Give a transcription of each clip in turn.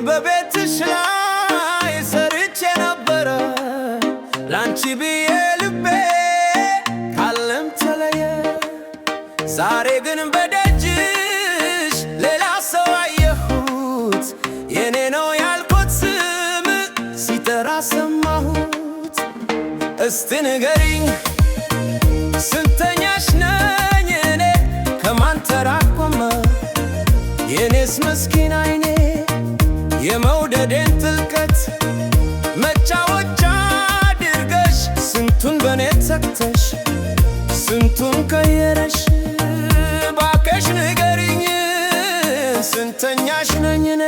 በቤትሽ ላይ ሰርቼ ነበረ ላንቺ ብዬ ልቤ ካለም ተለየ። ዛሬ ግን በደጅሽ ሌላ ሰው አየሁት። የኔ ነው ያልኩት ስም ሲጠራ ሰማሁት። እስቲ ንገሪኝ ስንተኛሽ ነኝ እኔ ከማን ተራቆመ የኔስ መስኪን አይኔ የመውደዴን ጥልቀት መጫወቻ አድርገሽ ስንቱን በኔ ተክተሽ ስንቱን ቀየረሽ። ባከሽ ንገሪኝ ስንተኛሽ ነኝ እኔ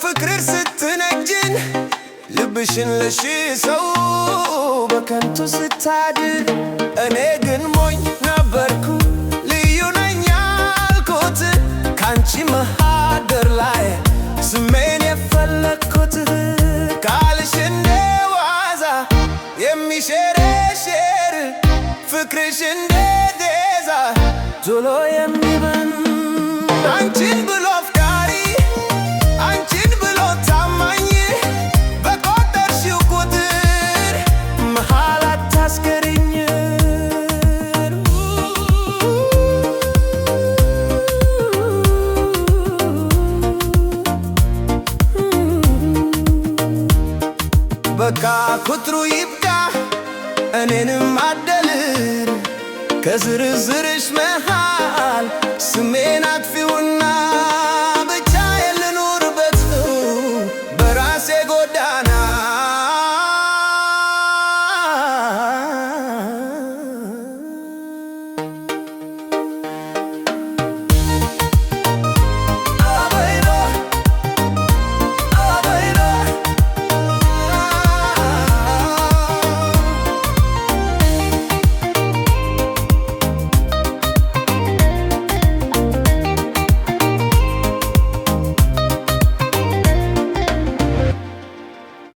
ፍቅር ስትነጅን ልብሽን ለሺ ሰው በከንቱ ስታድል እኔ ግን ሞኝ ነበርኩ ልዩ ነኝ ያልኩት ካንቺ መሃደር ላይ ስሜን የፈለግኩት ካልሽ እንደ ዋዛ የሚሸረሸር ፍቅርሽ እንደ ጤዛ ቶሎ የሚበን አንቺን ብሎ አፍቃሪ አንቺን ብሎ ታማኝ በቆጠርሽው ቁጥር መሃል አታስቀሪኝ። በቃ ቁጥሩ ይብቃ እኔንም አደልር ከዝርዝርሽ መሃል ስሜን አጥፊውን